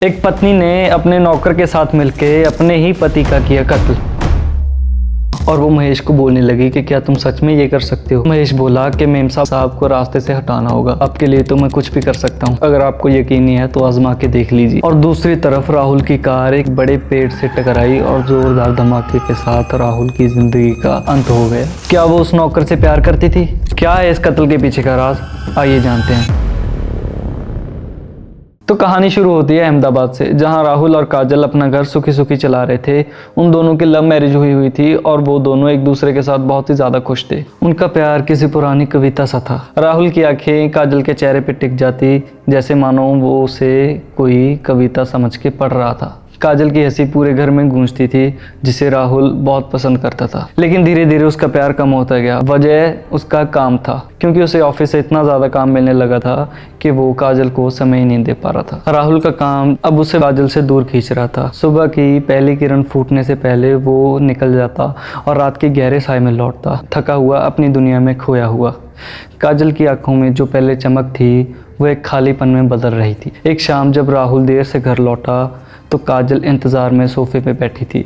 एक पत्नी ने अपने नौकर के साथ मिलकर अपने ही पति का किया कत्ल और वो महेश को बोलने लगी कि क्या तुम सच में ये कर सकते हो। महेश बोला कि मेम साहब को रास्ते से हटाना होगा, आपके लिए तो मैं कुछ भी कर सकता हूँ, अगर आपको यकीन नहीं है तो आजमा के देख लीजिए। और दूसरी तरफ राहुल की कार एक बड़े पेड़ से टकराई और जोरदार धमाके के साथ राहुल की जिंदगी का अंत हो गया। क्या वो उस नौकर से प्यार करती थी? क्या है इस कत्ल के पीछे का राज, आइए जानते हैं। तो कहानी शुरू होती है अहमदाबाद से, जहां राहुल और काजल अपना घर सुखी सुखी चला रहे थे। उन दोनों की लव मैरिज हुई थी और वो दोनों एक दूसरे के साथ बहुत ही ज्यादा खुश थे। उनका प्यार किसी पुरानी कविता सा था। राहुल की आंखें काजल के चेहरे पे टिक जाती, जैसे मानो वो उसे कोई कविता समझ के पढ़ रहा था। काजल की हंसी पूरे घर में गूंजती थी, जिसे राहुल बहुत पसंद करता था। लेकिन धीरे धीरे उसका प्यार कम होता गया। वजह उसका काम था, क्योंकि उसे ऑफिस से इतना ज़्यादा काम मिलने लगा था कि वो काजल को समय ही नहीं दे पा रहा था। राहुल का काम अब उसे काजल से दूर खींच रहा था। सुबह की पहली किरण फूटने से पहले वो निकल जाता और रात के गहरे साए में लौटता, थका हुआ, अपनी दुनिया में खोया हुआ। काजल की आंखों में जो पहले चमक थी वो एक खालीपन में बदल रही थी। एक शाम जब राहुल देर से घर लौटा तो काजल इंतज़ार में सोफे पे बैठी थी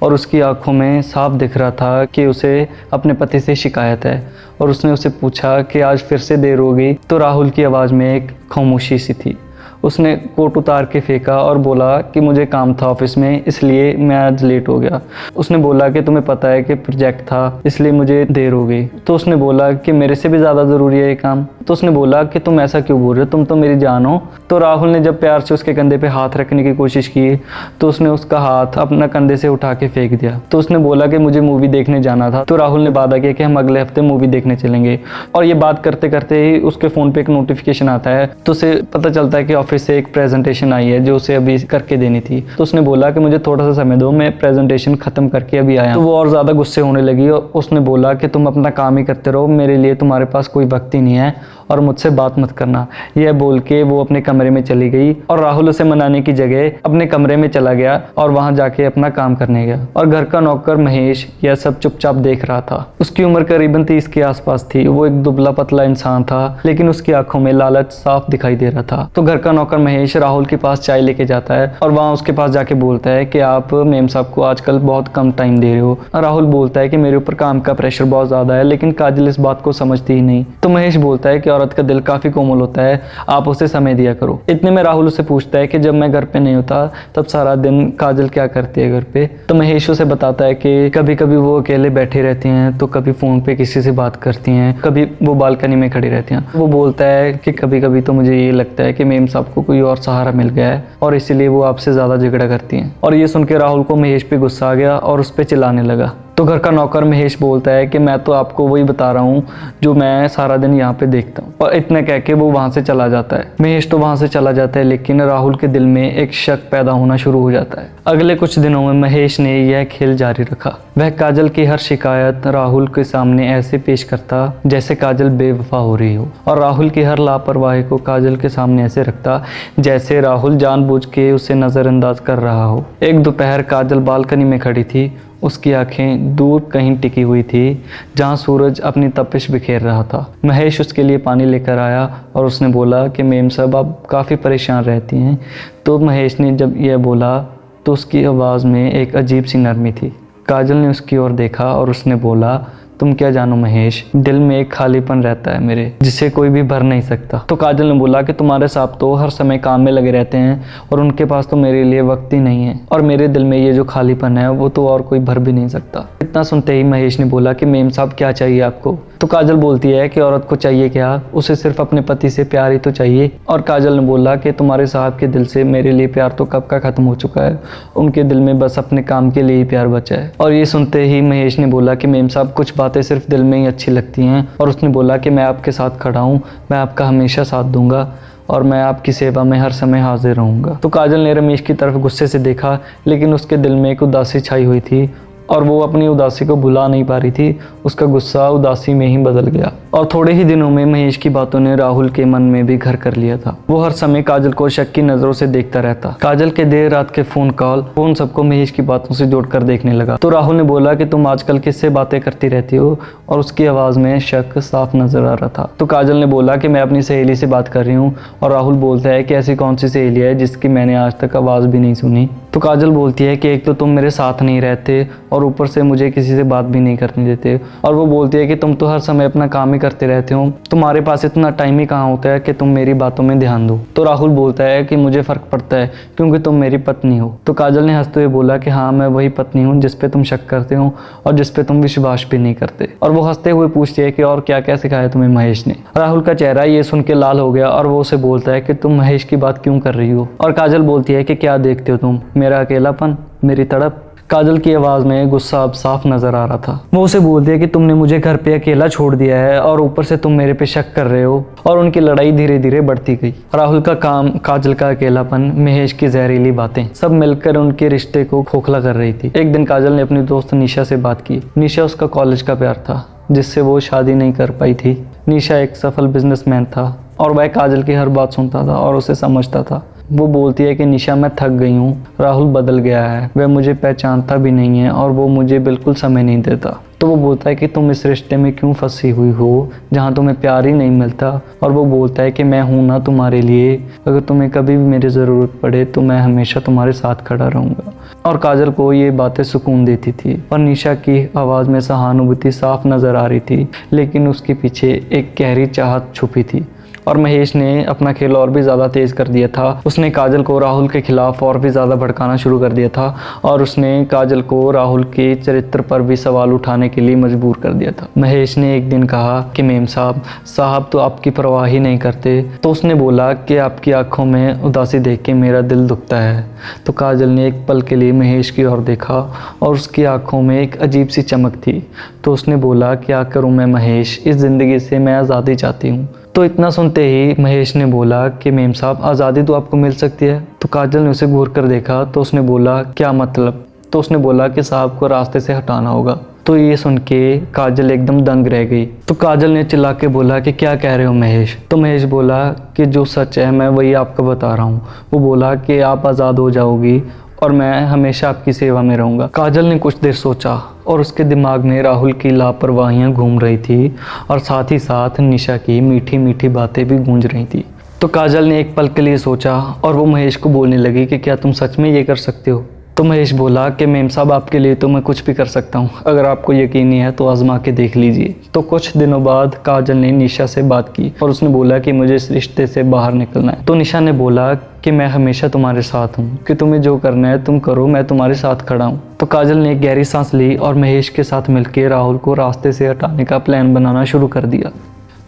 और उसकी आंखों में साफ दिख रहा था कि उसे अपने पति से शिकायत है। और उसने उसे पूछा कि आज फिर से देर हो गई। तो राहुल की आवाज़ में एक खामोशी सी थी। उसने कोट उतार के फेंका और बोला कि मुझे काम था ऑफिस में, इसलिए मैं आज लेट हो गया। उसने बोला कि तुम्हें पता है कि प्रोजेक्ट था, इसलिए मुझे देर हो गई। तो उसने बोला कि मेरे से भी ज़्यादा ज़रूरी है ये काम। तो उसने बोला कि तुम ऐसा क्यों बोल रहे हो, तुम तो मेरी जान हो। तो राहुल ने जब प्यार से उसके कंधे पे हाथ रखने की कोशिश की तो उसने उसका हाथ अपना कंधे से उठा के फेंक दिया। तो उसने बोला कि मुझे मूवी देखने जाना था। तो राहुल ने वादा किया कि हम अगले हफ्ते मूवी देखने चलेंगे। और ये बात करते करते ही उसके फ़ोन पे एक नोटिफिकेशन आता है। तो उसे पता चलता है कि ऑफिस से एक प्रेजेंटेशन आई है जो उसे अभी करके देनी थी। तो उसने बोला कि मुझे थोड़ा सा समय दो, मैं प्रेजेंटेशन खत्म करके अभी आया। तो वो और ज़्यादा गुस्से होने लगी और उसने बोला कि तुम अपना काम ही करते रहो, मेरे लिए तुम्हारे पास कोई वक्त ही नहीं है और मुझसे बात मत करना। यह बोल के वो अपने कमरे में चली गई और राहुल उसे मनाने की जगह अपने कमरे में चला गया और वहां जाके अपना काम करने गया। और घर का नौकर महेश यह सब चुपचाप देख रहा था। उसकी उम्र करीबन 30 के आसपास थी। वो एक दुबला पतला इंसान था, लेकिन उसकी आंखों में लालच साफ दिखाई दे रहा था। तो घर का नौकर महेश राहुल के पास चाय लेके जाता है और वहाँ उसके पास जाके बोलता है कि आप मेम साहब को आजकल बहुत कम टाइम दे रहे हो। राहुल बोलता है कि मेरे ऊपर काम का प्रेशर बहुत ज्यादा है, लेकिन काजल इस बात को समझती ही नहीं। तो महेश बोलता है कि औरत का दिल काफी कोमल होता है, आप उसे समय दिया करो। इतने में राहुल उसे पूछता है कि जब मैं घर पे नहीं होता तब सारा दिन काजल क्या करती है घर पे। तो महेश उसे बताता है कि कभी कभी वो अकेले बैठी रहती हैं, तो कभी फोन पे किसी से बात करती हैं, कभी वो बालकनी में खड़ी रहती हैं। वो बोलता है कि कभी कभी तो मुझे ये लगता है कि मेम साहब को कोई और सहारा मिल गया है और इसीलिए वो आपसे ज्यादा झगड़ा करती हैं। और ये सुन के राहुल को महेश पे गुस्सा आ गया और उस पे चिल्लाने लगा। तो घर का नौकर महेश बोलता है कि मैं तो आपको वही बता रहा हूँ जो मैं सारा दिन यहाँ पे देखता हूँ। और इतने कह के वो वहाँ से चला जाता है। महेश तो वहाँ से चला जाता है, लेकिन राहुल के दिल में एक शक पैदा होना शुरू हो जाता है। अगले कुछ दिनों में महेश ने यह खेल जारी रखा। वह काजल की हर शिकायत राहुल के सामने ऐसे पेश करता जैसे काजल बेवफा हो रही हो, और राहुल की हर लापरवाही को काजल के सामने ऐसे रखता जैसे राहुल जानबूझ के उसे नजरअंदाज कर रहा हो। एक दोपहर काजल बालकनी में खड़ी थी। उसकी आंखें दूर कहीं टिकी हुई थी, जहां सूरज अपनी तपिश बिखेर रहा था। महेश उसके लिए पानी लेकर आया और उसने बोला कि मेम साहब आप काफ़ी परेशान रहती हैं। तो महेश ने जब यह बोला तो उसकी आवाज़ में एक अजीब सी नरमी थी। काजल ने उसकी ओर देखा और उसने बोला, तुम क्या जानो महेश, दिल में एक खालीपन रहता है मेरे, जिसे कोई भी भर नहीं सकता। तो काजल ने बोला कि तुम्हारे साहब तो हर समय काम में लगे रहते हैं और उनके पास तो मेरे लिए वक्त ही नहीं है, और मेरे दिल में ये जो खालीपन है वो तो और कोई भर भी नहीं सकता। इतना सुनते ही महेश ने बोला कि मेम साहब क्या चाहिए आपको। तो काजल बोलती है कि औरत को चाहिए क्या, उसे सिर्फ अपने पति से प्यार ही तो चाहिए। और काजल ने बोला कि तुम्हारे साहब के दिल से मेरे लिए प्यार तो कब का खत्म हो चुका है, उनके दिल में बस अपने काम के लिए ही प्यार बचा है। और ये सुनते ही महेश ने बोला कि मेम साहब कुछ बातें सिर्फ दिल में ही अच्छी लगती हैं। और उसने बोला कि मैं आपके साथ खड़ा हूँ, मैं आपका हमेशा साथ दूंगा और मैं आपकी सेवा में हर समय हाजिर रहूँगा। तो काजल ने रमेश की तरफ गुस्से से देखा, लेकिन उसके दिल में एक उदासी छाई हुई थी और वो अपनी उदासी को भुला नहीं पा रही थी। उसका गुस्सा उदासी में ही बदल गया और थोड़े ही दिनों में महेश की बातों ने राहुल के मन में भी घर कर लिया था। वो हर समय काजल को शक की नजरों से देखता रहता। काजल के देर रात के फोन सबको महेश की बातों से जोड़कर देखने लगा। तो राहुल ने बोला कि तुम आजकल किससे बातें करती रहती हो, और उसकी आवाज में शक साफ नजर आ रहा था। तो काजल ने बोला कि मैं अपनी सहेली से बात कर रही हूँ। और राहुल बोलता है कि ऐसी कौन सी सहेली है जिसकी मैंने आज तक आवाज भी नहीं सुनी। तो काजल बोलती है कि एक तो तुम मेरे साथ नहीं रहते और ऊपर से मुझे किसी से बात भी नहीं करने देते। और वो बोलती है कि तुम तो हर समय अपना काम ही करते रहते हो, तुम्हारे पास इतना टाइम ही कहाँ होता है कि तुम मेरी बातों में ध्यान दो। तो राहुल बोलता है कि मुझे फर्क पड़ता है क्योंकि तुम मेरी पत्नी हो। तो काजल ने हंसते हुए बोला कि हाँ, मैं वही पत्नी हूँ जिस पे तुम शक करते हो और जिस पे तुम विश्वास भी नहीं करते। और वो हंसते हुए पूछती है कि और क्या क्या सिखाया तुम्हें महेश ने। राहुल का चेहरा ये सुन के लाल हो गया और वो उसे बोलता है कि तुम महेश की बात क्यों कर रही हो। और काजल बोलती है कि क्या देखते हो तुम, मेरा अकेलापन, मेरी तड़प। काजल की आवाज में गुस्सा अब साफ नजर आ रहा था। वो उसे बोलती है कि तुमने मुझे घर पे अकेला छोड़ दिया है और ऊपर से तुम मेरे पे शक कर रहे हो। और उनकी लड़ाई धीरे धीरे बढ़ती गई। राहुल का काम, काजल का अकेलापन, महेश की जहरीली बातें, सब मिलकर उनके रिश्ते को खोखला कर रही थी। एक दिन काजल ने अपनी दोस्त निशा से बात की। निशा उसका कॉलेज का प्यार था जिससे वो शादी नहीं कर पाई थी। निशा एक सफल बिजनेसमैन था और वह काजल की हर बात सुनता था और उसे समझता था। वो बोलती है कि निशा, मैं थक गई हूँ, राहुल बदल गया है, वह मुझे पहचानता भी नहीं है और वो मुझे बिल्कुल समय नहीं देता। तो वो बोलता है कि तुम इस रिश्ते में क्यों फंसी हुई हो जहाँ तुम्हें प्यार ही नहीं मिलता। और वो बोलता है कि मैं हूँ ना तुम्हारे लिए, अगर तुम्हें कभी भी मेरी ज़रूरत पड़े तो मैं हमेशा तुम्हारे साथ खड़ा रहूँगा। और काजल को ये बातें सुकून देती थी और निशा की आवाज़ में सहानुभूति साफ नज़र आ रही थी, लेकिन उसके पीछे एक गहरी चाहत छुपी थी। और महेश ने अपना खेल और भी ज़्यादा तेज़ कर दिया था। उसने काजल को राहुल के खिलाफ और भी ज़्यादा भड़काना शुरू कर दिया था और उसने काजल को राहुल के चरित्र पर भी सवाल उठाने के लिए मजबूर कर दिया था। महेश ने एक दिन कहा कि मेम साहब तो आपकी परवाह ही नहीं करते। तो उसने बोला कि आपकी आंखों में उदासी देख के मेरा दिल दुखता है। तो काजल ने एक पल के लिए महेश की ओर देखा और उसकी आंखों में एक अजीब सी चमक थी। तो उसने बोला, क्या करूं मैं महेश, इस ज़िंदगी से मैं आज़ादी चाहती हूँ। तो इतना सुनते ही महेश ने बोला कि मेम साहब, आज़ादी तो आपको मिल सकती है। तो काजल ने उसे घूर कर देखा तो उसने बोला, क्या मतलब। तो उसने बोला कि साहब को रास्ते से हटाना होगा। तो ये सुन के काजल एकदम दंग रह गई। तो काजल ने चिल्ला के बोला कि क्या कह रहे हो महेश। तो महेश बोला कि जो सच है मैं वही आपको बता रहा हूँ। वो बोला कि आप आज़ाद हो जाओगी और मैं हमेशा आपकी सेवा में रहूँगा। काजल ने कुछ देर सोचा और उसके दिमाग में राहुल की लापरवाहियाँ घूम रही थी और साथ ही साथ निशा की मीठी मीठी बातें भी गूंज रही थी। तो काजल ने एक पल के लिए सोचा और वो महेश को बोलने लगी कि क्या तुम सच में ये कर सकते हो। तो महेश बोला कि मेम साहब, आपके लिए तो मैं कुछ भी कर सकता हूँ, अगर आपको यकीन नहीं है तो आजमा के देख लीजिए। तो कुछ दिनों बाद काजल ने निशा से बात की और उसने बोला कि मुझे इस रिश्ते से बाहर निकलना है। तो निशा ने बोला कि मैं हमेशा तुम्हारे साथ हूँ, कि तुम्हें जो करना है तुम करो, मैं तुम्हारे साथ खड़ा हूँ। तो काजल ने एक गहरी सांस ली और महेश के साथ मिलकर राहुल को रास्ते से हटाने का प्लान बनाना शुरू कर दिया।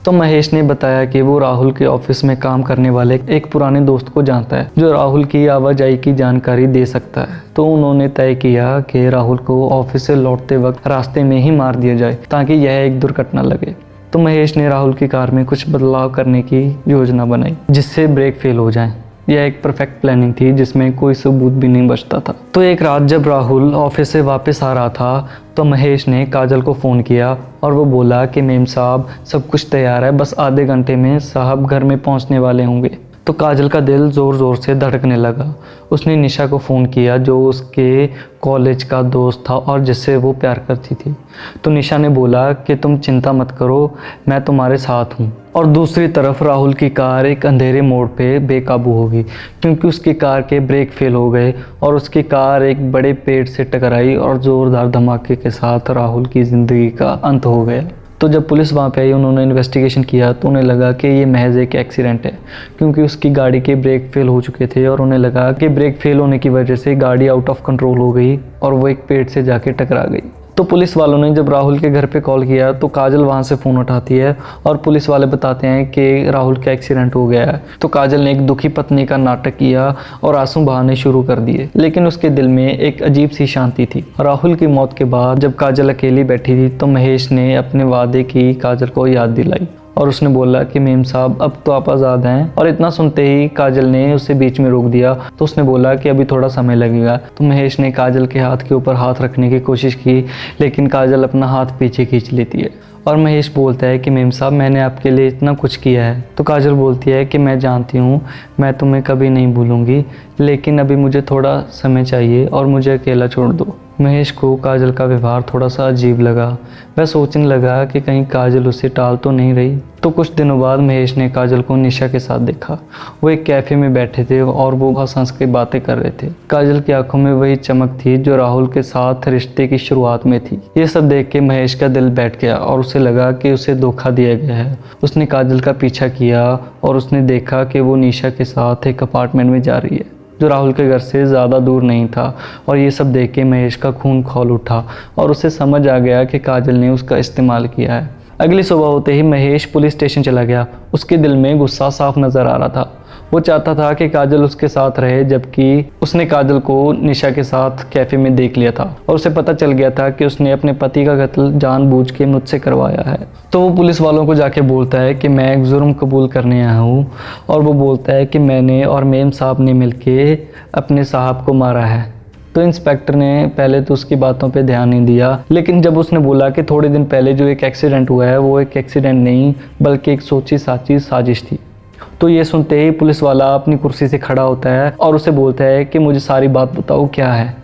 तो महेश ने बताया कि वो राहुल के ऑफिस में काम करने वाले एक पुराने दोस्त को जानता है जो राहुल की आवाजाही की जानकारी दे सकता है। तो उन्होंने तय किया कि राहुल को ऑफिस से लौटते वक्त रास्ते में ही मार दिया जाए ताकि यह एक दुर्घटना लगे। तो महेश ने राहुल की कार में कुछ बदलाव करने की योजना बनाई जिससे ब्रेक फेल हो जाए। यह एक परफेक्ट प्लानिंग थी जिसमें कोई सबूत भी नहीं बचता था। तो एक रात जब राहुल ऑफिस से वापस आ रहा था तो महेश ने काजल को फ़ोन किया और वो बोला कि मेम साहब, सब कुछ तैयार है, बस आधे घंटे में साहब घर में पहुंचने वाले होंगे। तो काजल का दिल ज़ोर ज़ोर से धड़कने लगा। उसने निशा को फ़ोन किया जो उसके कॉलेज का दोस्त था और जिससे वो प्यार करती थी। तो निशा ने बोला कि तुम चिंता मत करो, मैं तुम्हारे साथ हूँ। और दूसरी तरफ राहुल की कार एक अंधेरे मोड़ पे बेकाबू हो गई क्योंकि उसकी कार के ब्रेक फेल हो गए और उसकी कार एक बड़े पेड़ से टकराई और ज़ोरदार धमाके के साथ राहुल की ज़िंदगी का अंत हो गया। तो जब पुलिस वहाँ पे आई, उन्होंने इन्वेस्टिगेशन किया तो उन्हें लगा कि ये महज एक एक्सीडेंट है क्योंकि उसकी गाड़ी के ब्रेक फेल हो चुके थे और उन्हें लगा कि ब्रेक फेल होने की वजह से गाड़ी आउट ऑफ कंट्रोल हो गई और वो एक पेड़ से जाके टकरा गई। तो पुलिस वालों ने जब राहुल के घर पे कॉल किया तो काजल वहाँ से फ़ोन उठाती है और पुलिस वाले बताते हैं कि राहुल का एक्सीडेंट हो गया है। तो काजल ने एक दुखी पत्नी का नाटक किया और आंसू बहाने शुरू कर दिए, लेकिन उसके दिल में एक अजीब सी शांति थी। राहुल की मौत के बाद जब काजल अकेली बैठी थी तो महेश ने अपने वादे की काजल को याद दिलाई और उसने बोला कि मेम साहब अब तो आप आज़ाद हैं। और इतना सुनते ही काजल ने उसे बीच में रोक दिया। तो उसने बोला कि अभी थोड़ा समय लगेगा। तो महेश ने काजल के हाथ के ऊपर हाथ रखने की कोशिश की, लेकिन काजल अपना हाथ पीछे खींच लेती है और महेश बोलता है कि मेम साहब मैंने आपके लिए इतना कुछ किया है। तो काजल बोलती है कि मैं जानती हूँ, मैं तुम्हें कभी नहीं भूलूंगी, लेकिन अभी मुझे थोड़ा समय चाहिए और मुझे अकेला छोड़ दो। महेश को काजल का व्यवहार थोड़ा सा अजीब लगा। वह सोचने लगा कि कहीं काजल उसे टाल तो नहीं रही। तो कुछ दिनों बाद महेश ने काजल को निशा के साथ देखा। वो एक कैफ़े में बैठे थे और वो हंस हंस के बातें कर रहे थे। काजल की आंखों में वही चमक थी जो राहुल के साथ रिश्ते की शुरुआत में थी। ये सब देख के महेश का दिल बैठ गया और उसे लगा कि उसे धोखा दिया गया है। उसने काजल का पीछा किया और उसने देखा कि वो निशा के साथ एक अपार्टमेंट में जा रही है जो राहुल के घर से ज़्यादा दूर नहीं था। और ये सब देख के महेश का खून खौल उठा और उसे समझ आ गया कि काजल ने उसका इस्तेमाल किया है। अगली सुबह होते ही महेश पुलिस स्टेशन चला गया। उसके दिल में गुस्सा साफ नज़र आ रहा था। वो चाहता था कि काजल उसके साथ रहे, जबकि उसने काजल को निशा के साथ कैफ़े में देख लिया था और उसे पता चल गया था कि उसने अपने पति का कत्ल जानबूझ के मुझसे करवाया है। तो वो पुलिस वालों को जाके बोलता है कि मैं एक जुर्म कबूल करने आया हूँ। और वो बोलता है कि मैंने और मेम साहब ने मिलके अपने साहब को मारा है। तो इंस्पेक्टर ने पहले तो उसकी बातों पे ध्यान नहीं दिया, लेकिन जब उसने बोला कि थोड़े दिन पहले जो एक एक्सीडेंट हुआ है वो एक एक्सीडेंट नहीं बल्कि एक सोची साची साजिश थी, तो ये सुनते ही पुलिस वाला अपनी कुर्सी से खड़ा होता है और उसे बोलता है कि मुझे सारी बात बताओ क्या है।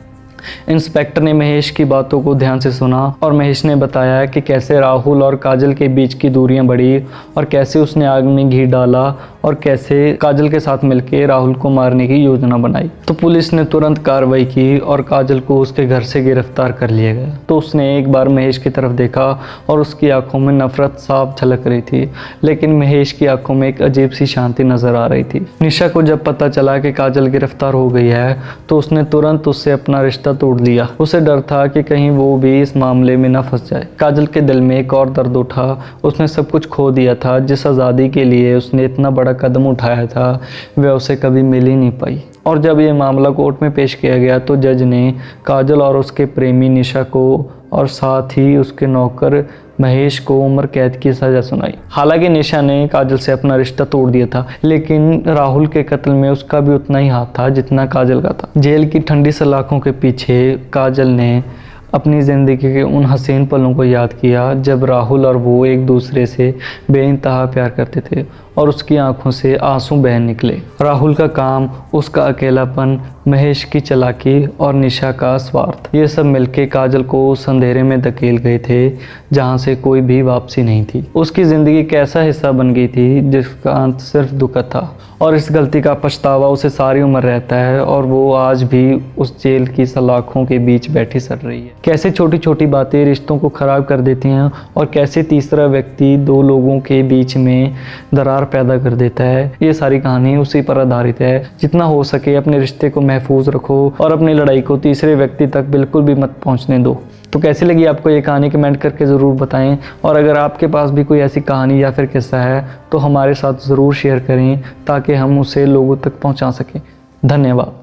इंस्पेक्टर ने महेश की बातों को ध्यान से सुना और महेश ने बताया कि कैसे राहुल और काजल के बीच की दूरियां बढ़ी और कैसे उसने आग में घी डाला और कैसे काजल के साथ मिलकर राहुल को मारने की योजना बनाई। तो पुलिस ने तुरंत कार्रवाई की और काजल को उसके घर से गिरफ्तार कर लिया गया। तो उसने एक बार महेश की तरफ देखा और उसकी आंखों में नफरत साफ झलक रही थी, लेकिन महेश की आंखों में एक अजीब सी शांति नजर आ रही थी। निशा को जब पता चला कि काजल गिरफ्तार हो गई है तो उसने तुरंत उससे अपना रिश्ता तोड़ दिया। उसे डर था कि कहीं वो भी इस मामले में न फंस जाए। काजल के दिल में एक और दर्द उठा। उसने सब कुछ खो दिया था। जिस आज़ादी के लिए उसने इतना बड़ा कदम उठाया था वह उसे कभी मिल ही नहीं पाई। और जब ये मामला कोर्ट में पेश किया गया तो जज ने काजल और उसके प्रेमी निशा को और साथ ही उसके नौकर महेश को उम्र कैद की सज़ा सुनाई। हालांकि निशा ने काजल से अपना रिश्ता तोड़ दिया था, लेकिन राहुल के कत्ल में उसका भी उतना ही हाथ था जितना काजल का था। जेल की ठंडी सलाखों के पीछे काजल ने अपनी ज़िंदगी के उन हसीन पलों को याद किया जब राहुल और वो एक दूसरे से बेइंतहा प्यार करते थे और उसकी आंखों से आंसू बह निकले। राहुल का काम, उसका अकेलापन, महेश की चालाकी और निशा का स्वार्थ, ये सब मिलके काजल को उस अंधेरे में धकेल गए थे जहां से कोई भी वापसी नहीं थी। उसकी ज़िंदगी का ऐसा हिस्सा बन गई थी जिसका अंत सिर्फ दुख था और इस गलती का पछतावा उसे सारी उम्र रहता है और वो आज भी उस जेल की सलाखों के बीच बैठी सड़ रही है। कैसे छोटी छोटी बातें रिश्तों को ख़राब कर देती हैं और कैसे तीसरा व्यक्ति दो लोगों के बीच में दरार पैदा कर देता है। ये सारी कहानी उसी पर आधारित है। जितना हो सके अपने रिश्ते को महफूज रखो और अपनी लड़ाई को तीसरे व्यक्ति तक बिल्कुल भी मत पहुंचने दो। तो कैसी लगी आपको ये कहानी कमेंट करके ज़रूर बताएं। और अगर आपके पास भी कोई ऐसी कहानी या फिर किस्सा है तो हमारे साथ ज़रूर शेयर करें ताकि हम उसे लोगों तक पहुंचा सकें। धन्यवाद।